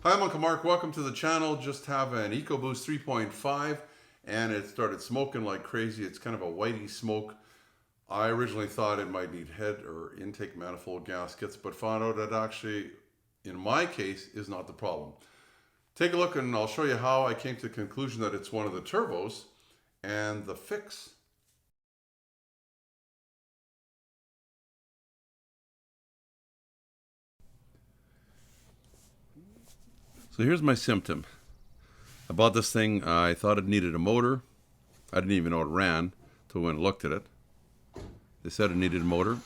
Hi, I'm Uncle Mark. Welcome to the channel. Just have an EcoBoost 3.5 and it started smoking like crazy. It's kind of a whitey smoke. I originally thought it might need head or intake manifold gaskets, but found out that actually, in my case, is not the problem. Take a look and I'll show you how I came to the conclusion that it's one of the turbos and the fix. So here's my symptom. I bought this thing, I thought it needed a motor. I didn't even know it ran until when I looked at it. They said it needed a motor.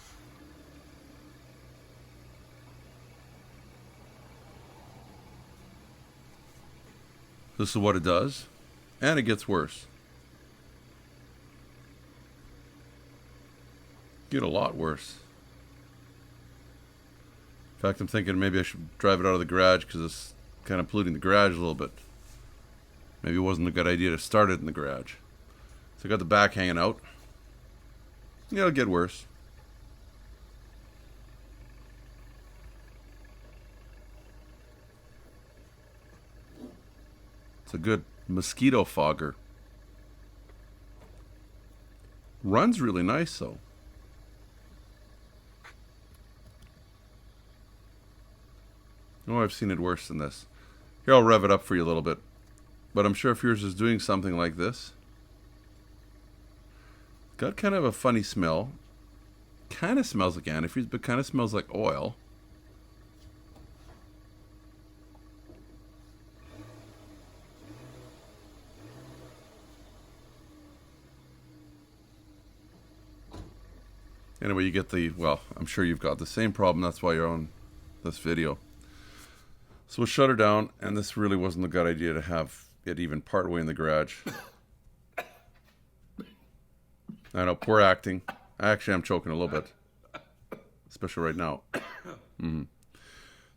This is what it does, and it gets worse. Get a lot worse. In fact, I'm thinking maybe I should drive it out of the garage because it's kind of polluting the garage a little bit. Maybe it wasn't a good idea to start it in the garage. So I got the back hanging out. Yeah, it'll get worse. It's a good mosquito fogger. Runs really nice though. Oh, I've seen it worse than this. Here, I'll rev it up for you a little bit. But I'm sure if yours is doing something like this. Got kind of a funny smell. Kind of smells like antifreeze, but kind of smells like oil. Anyway, you get the, well, I'm sure you've got the same problem. That's why you're on this video. So we'll shut her down, and this really wasn't a good idea to have it even part way in the garage. I know, poor acting. Actually, I'm choking a little bit, especially right now.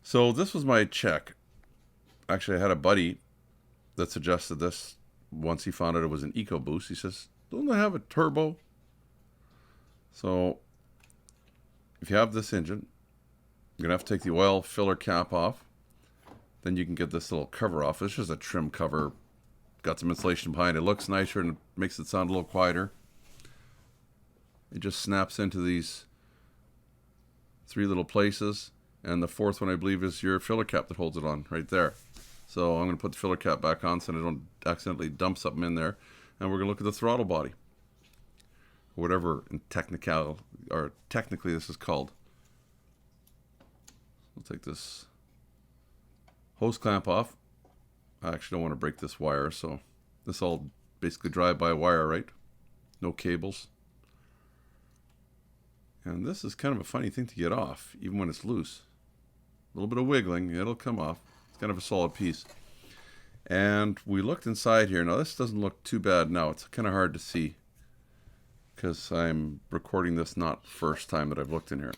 So this was my check. Actually, I had a buddy that suggested this once he found out it was an EcoBoost. He says, don't I have a turbo? So if you have this engine, you're going to have to take the oil filler cap off. Then you can get this little cover off. It's just a trim cover. Got some insulation behind it. Looks nicer and makes it sound a little quieter. It just snaps into these three little places. And the fourth one, I believe, is your filler cap that holds it on right there. So I'm going to put the filler cap back on so I don't accidentally dump something in there. And we're going to look at the throttle body. Whatever in technically this is called. We'll take this hose clamp off. I actually don't want to break this wire, so this all basically drive-by wire, right? No cables. And this is kind of a funny thing to get off, even when it's loose. A little bit of wiggling, it'll come off. It's kind of a solid piece. And we looked inside here. Now this doesn't look too bad now. It's kind of hard to see because I'm recording this not first time that I've looked in here.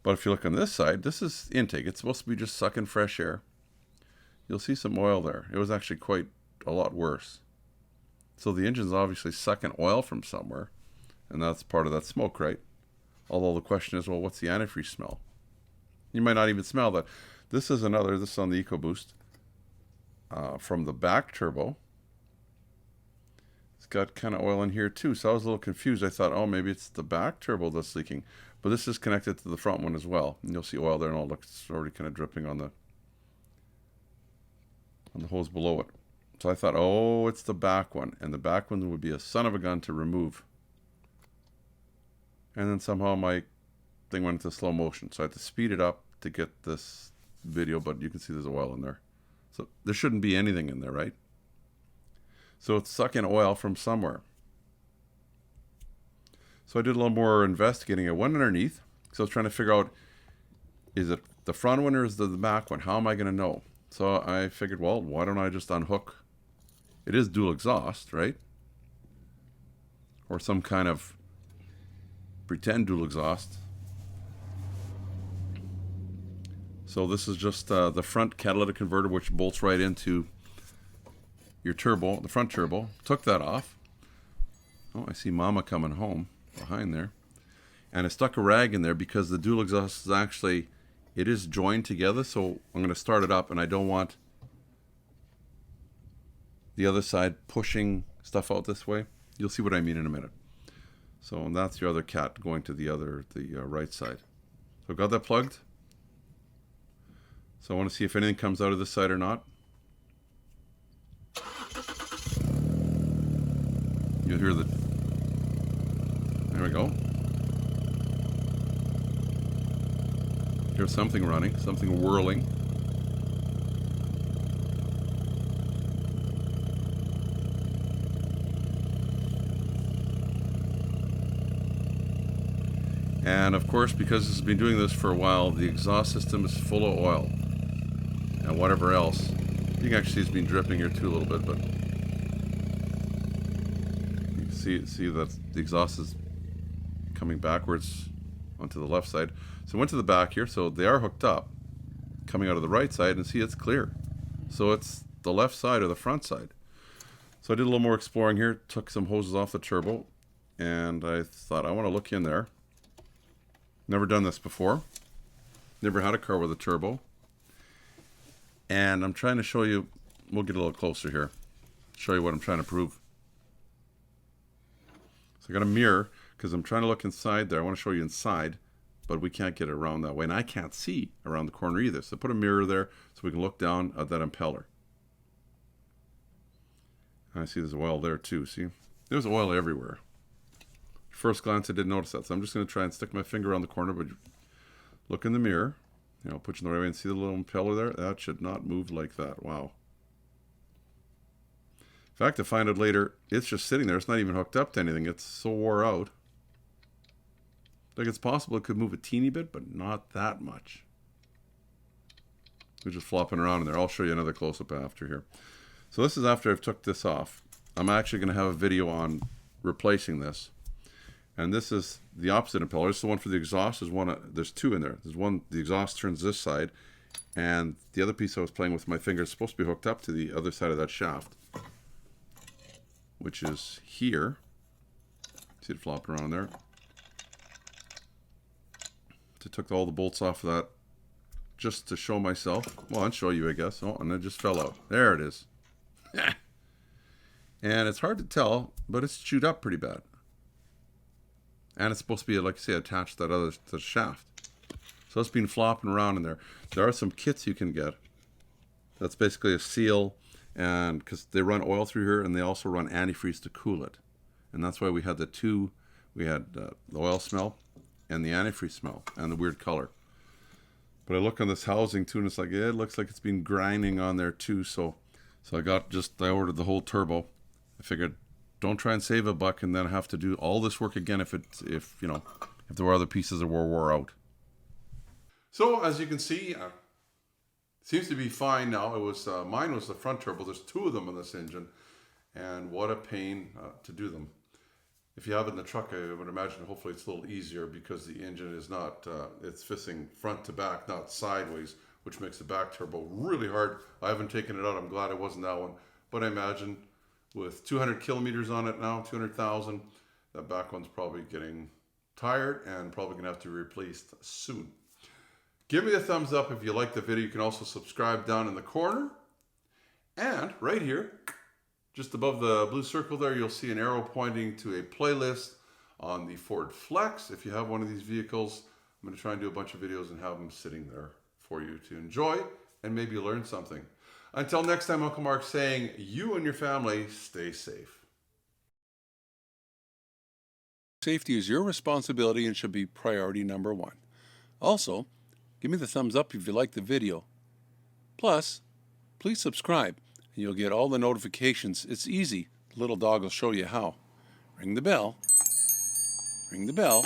But if you look on this side, this is intake. It's supposed to be just sucking fresh air. You'll see some oil there. It was actually quite a lot worse. So the engine's obviously sucking oil from somewhere, and that's part of that smoke, right? Although the question is, well, what's the antifreeze smell? You might not even smell that. This is another, this is on the EcoBoost from the back turbo. It's got kind of oil in here too, so I was a little confused. I thought, oh, maybe it's the back turbo that's leaking. But this is connected to the front one as well. And you'll see oil there, and oh, look, it's already kind of dripping on the hose below it. So I thought, oh, it's the back one. And the back one would be a son of a gun to remove. And then somehow my thing went into slow motion. So I had to speed it up to get this video, but you can see there's oil in there. So there shouldn't be anything in there, right? So it's sucking oil from somewhere. So I did a little more investigating. I went underneath. So I was trying to figure out, is it the front one or is it the back one? How am I going to know? So I figured, well, why don't I just unhook? It is dual exhaust, right? Or some kind of pretend dual exhaust. So this is just the front catalytic converter, which bolts right into your turbo, the front turbo. Took that off. Oh, I see Mama coming home behind there. And I stuck a rag in there because the dual exhaust is actually it is joined together, so I'm going to start it up, and I don't want the other side pushing stuff out this way. You'll see what I mean in a minute. So, and that's your other cat going to the right side. So I've got that plugged. So I want to see if anything comes out of this side or not. You'll hear the... There we go. Here's something running, something whirling. And of course, because it's been doing this for a while, the exhaust system is full of oil and whatever else. You can actually see it's been dripping here too a little bit, but you can see that the exhaust is coming backwards onto the left side. So I went to the back here, so they are hooked up, coming out of the right side, and see it's clear. So it's the left side or the front side. So I did a little more exploring here, took some hoses off the turbo, and I thought I want to look in there. Never done this before. Never had a car with a turbo. And I'm trying to show you, we'll get a little closer here, show you what I'm trying to prove. So I got a mirror, because I'm trying to look inside there. I want to show you inside, but we can't get it around that way. And I can't see around the corner either. So put a mirror there so we can look down at that impeller. And I see there's oil there too, see? There's oil everywhere. First glance, I didn't notice that, so I'm just going to try and stick my finger around the corner, but look in the mirror. You know, put you in the right way and see the little impeller there? That should not move like that. Wow. In fact, to find out later, it's just sitting there. It's not even hooked up to anything. It's so wore out. Like, it's possible it could move a teeny bit, but not that much. We're just flopping around in there. I'll show you another close-up after here. So this is after I've took this off. I'm actually going to have a video on replacing this. And this is the opposite impeller. This is the one for the exhaust. There's two in there. There's one, the exhaust turns this side, and the other piece I was playing with my finger is supposed to be hooked up to the other side of that shaft, which is here. See it flopping around there. So I took all the bolts off of that just to show myself. Well, I'll show you, I guess. Oh, and it just fell out. There it is. And it's hard to tell, but it's chewed up pretty bad. And it's supposed to be, like I say, attached to that other shaft. So it's been flopping around in there. There are some kits you can get. That's basically a seal, and because they run oil through here, and they also run antifreeze to cool it. And that's why we had the two. We had the oil smell and the antifreeze smell and the weird color. But I look on this housing too, and it's like, yeah, it looks like it's been grinding on there too. So I ordered the whole turbo. I figured, don't try and save a buck and then have to do all this work again if there were other pieces that were wore out. So as you can see, it seems to be fine now. It was mine was the front turbo. There's two of them in this engine, and what a pain to do them. If you have it in the truck, I would imagine hopefully it's a little easier because the engine is not it's facing front to back, not sideways, which makes the back turbo really hard. I haven't taken it out. I'm glad it wasn't that one, but I imagine with 200 kilometers on it now, 200,000, that back one's probably getting tired and probably gonna have to be replaced soon. Give me a thumbs up if you like the video. You can also subscribe down in the corner. And right here, just above the blue circle there, you'll see an arrow pointing to a playlist on the Ford Flex. If you have one of these vehicles, I'm gonna try and do a bunch of videos and have them sitting there for you to enjoy and maybe learn something. Until next time, Uncle Mark saying, you and your family stay safe. Safety is your responsibility and should be priority number one. Also, give me the thumbs up if you like the video. Plus, please subscribe and you'll get all the notifications. It's easy. The little dog will show you how. Ring the bell. Ring the bell.